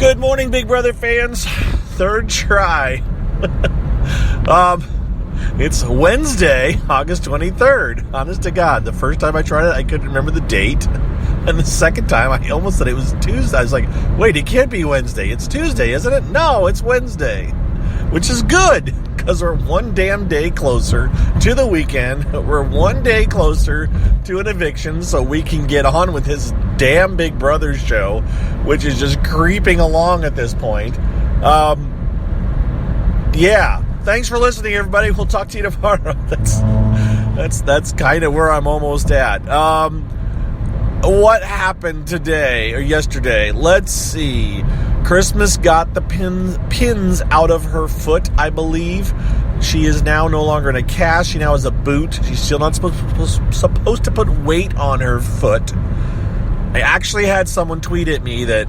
Good morning, Big Brother fans. Third try. It's Wednesday, August 23rd. Honest to God, the first time I tried it, I couldn't remember the date. And the second time, I almost said it was Tuesday. I was like, wait, it can't be Wednesday. It's Tuesday, isn't it? No, it's Wednesday. Which is good, because we're one damn day closer to the weekend. We're one day closer to an eviction, so we can get on with his damn Big Brother show, which is just creeping along at this point. Yeah. Thanks for listening, everybody. We'll talk to you tomorrow. That's kind of where I'm almost at. What happened today or yesterday? Let's see. Christmas got the pins out of her foot, I believe. She is now no longer in a cast. She now has a boot. She's still not supposed to put weight on her foot. I actually had someone tweet at me that,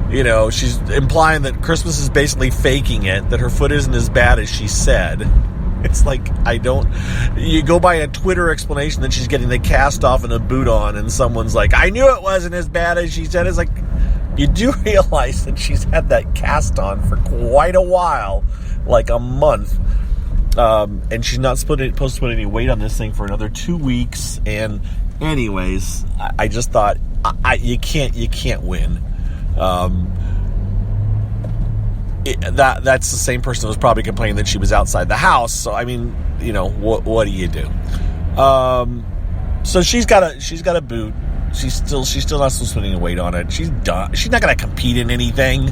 you know, she's implying that Christmas is basically faking it, that her foot isn't as bad as she said. It's like, you go by a Twitter explanation that she's getting the cast off and a boot on, and someone's like, I knew it wasn't as bad as she said. It's like, you do realize that she's had that cast on for quite a while, like a month. And she's not supposed to put any weight on this thing for another 2 weeks. And anyways, I just thought, you can't win. That's the same person who was probably complaining that she was outside the house. So I mean, you know, what do you do? So she's got a boot. She's still not supposed to put any weight on it. She's done. She's not going to compete in anything.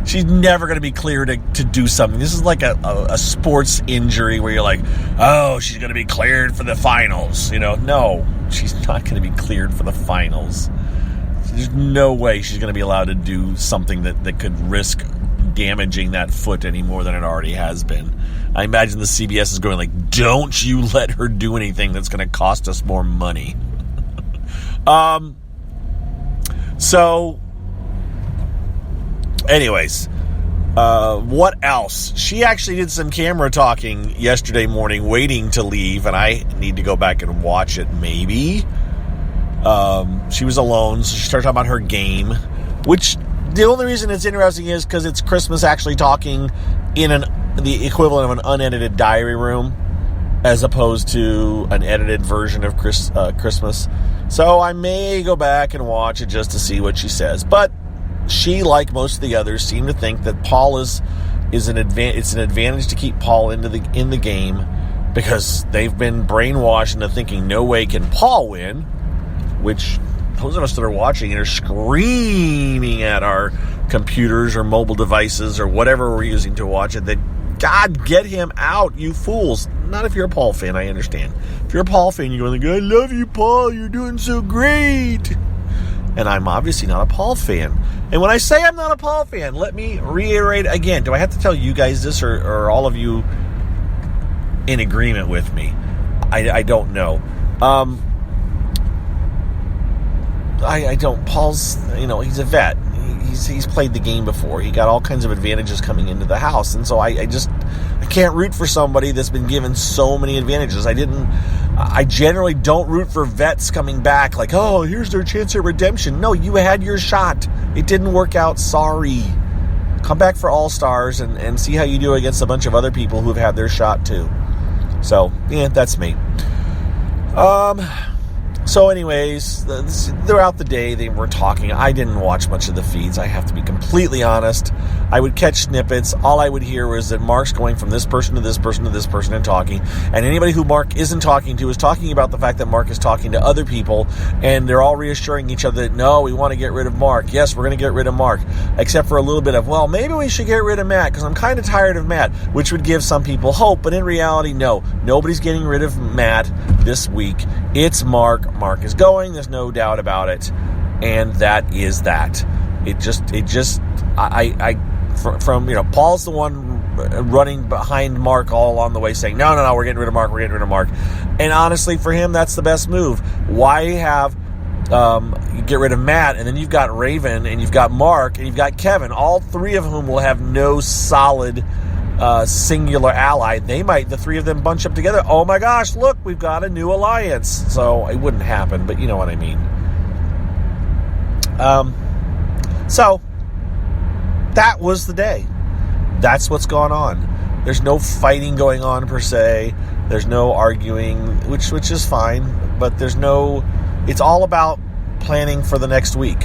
She's never going to be cleared to do something. This is like a sports injury where you're like, oh, she's going to be cleared for the finals. You know, no, she's not going to be cleared for the finals. There's no way she's going to be allowed to do something that could risk damaging that foot any more than it already has been. I imagine the CBS is going like, don't you let her do anything that's going to cost us more money. So anyways, what else? She actually did some camera talking yesterday morning waiting to leave, and I need to go back and watch it maybe. She was alone, so she started talking about her game, which the only reason it's interesting is because it's Christmas actually talking in the equivalent of an unedited diary room, as opposed to an edited version of Christmas. So I may go back and watch it just to see what she says. But she, like most of the others, seem to think that Paul is an advantage. It's an advantage to keep Paul in the game, because they've been brainwashed into thinking no way can Paul win, which those of us that are watching and are screaming at our computers or mobile devices or whatever we're using to watch it, that God, get him out, you fools. Not if you're a Paul fan, I understand. If you're a Paul fan, you're going like, I love you, Paul, you're doing so great. And I'm obviously not a Paul fan. And when I say I'm not a Paul fan, let me reiterate again. Do I have to tell you guys this, or are all of you in agreement with me? I don't know. I don't. Paul's, you know, he's a vet. He's played the game before. He got all kinds of advantages coming into the house, and so I can't root for somebody that's been given so many advantages. I generally don't root for vets coming back like, oh, here's their chance at redemption. No, you had your shot. It didn't work out. Sorry. Come back for All-Stars and see how you do against a bunch of other people who've had their shot too. So, yeah, that's me. So anyways, throughout the day they were talking. I didn't watch much of the feeds, I have to be completely honest. I would catch snippets. All I would hear was that Mark's going from this person to this person to this person and talking. And anybody who Mark isn't talking to is talking about the fact that Mark is talking to other people. And they're all reassuring each other that, no, we want to get rid of Mark. Yes, we're going to get rid of Mark. Except for a little bit of, well, maybe we should get rid of Matt because I'm kind of tired of Matt. Which would give some people hope. But in reality, no. Nobody's getting rid of Matt this week. It's Mark. Mark is going. There's no doubt about it. And that is that. From you know, Paul's the one running behind Mark all along the way saying, no, we're getting rid of Mark. And honestly, for him, that's the best move. Why have you get rid of Matt, and then you've got Raven, and you've got Mark, and you've got Kevin, all three of whom will have no solid singular ally. The three of them bunch up together. Oh my gosh, look, we've got a new alliance. So it wouldn't happen, but you know what I mean. So that was the day. That's what's gone on. There's no fighting going on per se. There's no arguing, which is fine, but it's all about planning for the next week.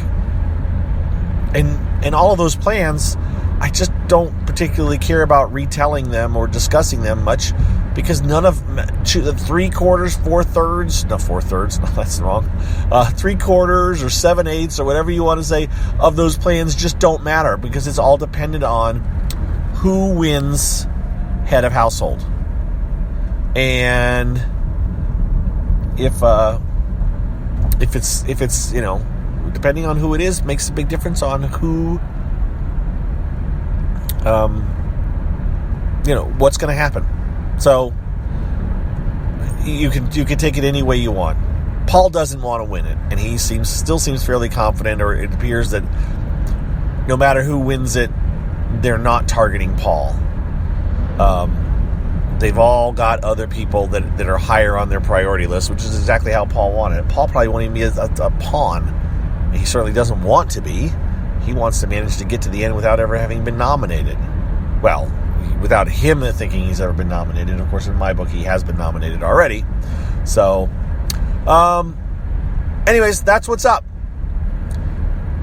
And all of those plans, I just don't particularly care about retelling them or discussing them much, because none of 3/4, 4/3, no, 4/3, no, that's wrong. 3/4 or 7/8 or whatever you want to say of those plans just don't matter, because it's all dependent on who wins head of household. And if it's depending on who it is, makes a big difference on who what's going to happen. So you can take it any way you want. Paul doesn't want to win it, and he still seems fairly confident, or it appears that no matter who wins it, they're not targeting Paul. They've all got other people that are higher on their priority list, which is exactly how Paul wanted it. Paul probably wanted to be a pawn. He certainly doesn't want to be. He wants to manage to get to the end without ever having been nominated. Well, without him thinking he's ever been nominated. Of course, in my book, he has been nominated already. So, anyways, that's what's up.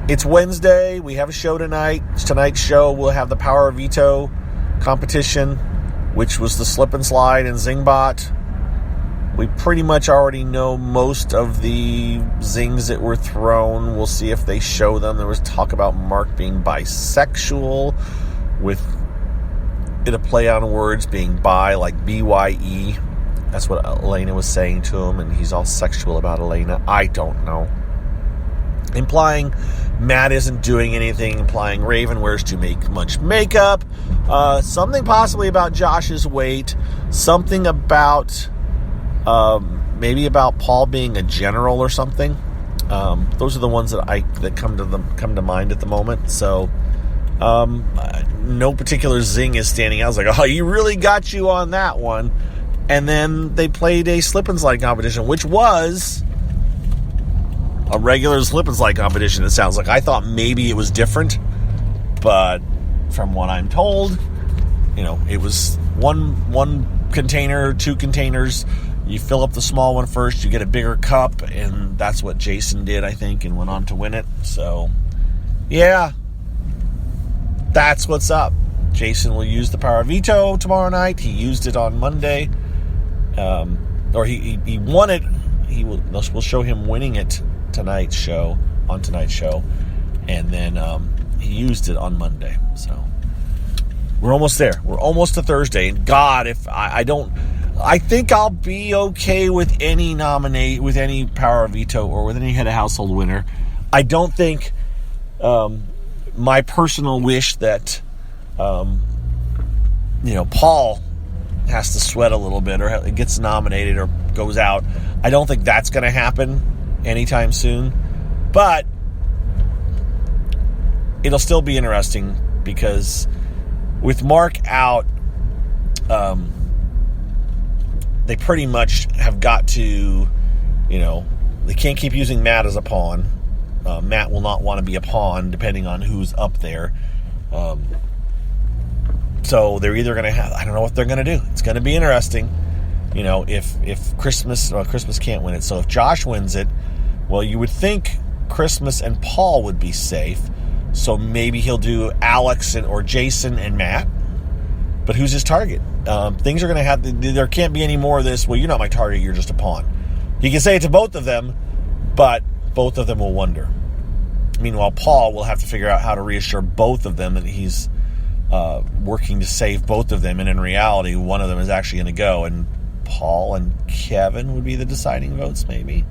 It's Wednesday. We have a show tonight. Tonight's show, we'll have the Power of Veto competition, which was the slip and slide and Zingbot. We pretty much already know most of the zings that were thrown. We'll see if they show them. There was talk about Mark being bisexual, with it a play on words, being bi, like B-Y-E. That's what Elena was saying to him, and he's all sexual about Elena. I don't know. Implying Matt isn't doing anything, implying Raven wears too much makeup, something possibly about Josh's weight, something about maybe about Paul being a general or something. Those are the ones that come to mind at the moment. So no particular zing is standing out. I was like, oh, you really got you on that one. And then they played a slip and slide competition, which was a regular slip and slide competition, it sounds like. I thought maybe it was different, but from what I'm told, it was one container, 2 containers. You fill up the small one first, you get a bigger cup, and that's what Jason did, I think, and went on to win it. So, yeah, that's what's up. Jason will use the Power of Veto tomorrow night. He used it on Monday, or he won it. We'll show him winning it on tonight's show, and then he used it on Monday. So we're almost there. We're almost to Thursday, and God, if I think I'll be okay with any Power of Veto or with any head of household winner. I don't think my personal wish that Paul has to sweat a little bit or gets nominated or goes out. I don't think that's going to happen anytime soon, but it'll still be interesting, because with Mark out, they pretty much have got to, they can't keep using Matt as a pawn. Matt will not want to be a pawn depending on who's up there. So they're either going to have, I don't know what they're going to do. It's going to be interesting. If Christmas can't win it. So if Josh wins it, well, you would think Christmas and Paul would be safe. So maybe he'll do Alex or Jason and Matt. But who's his target? Things are going to have, there can't be any more of this, well, you're not my target, you're just a pawn. He can say it to both of them, but both of them will wonder. Meanwhile, Paul will have to figure out how to reassure both of them that he's working to save both of them, and in reality, one of them is actually going to go, and Paul and Kevin would be the deciding votes, maybe.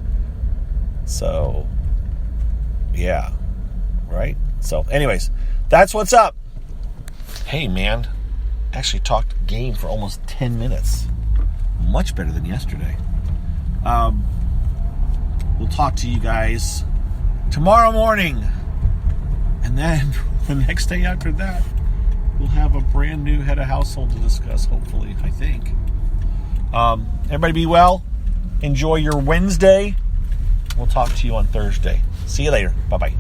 So, yeah, right? So, anyways, that's what's up. Hey, man, actually talked game for almost 10 minutes. Much better than yesterday. We'll talk to you guys tomorrow morning, and then the next day after that, we'll have a brand new head of household to discuss, hopefully, I think. Everybody be well. Enjoy your Wednesday. We'll talk to you on Thursday. See you later. Bye-bye.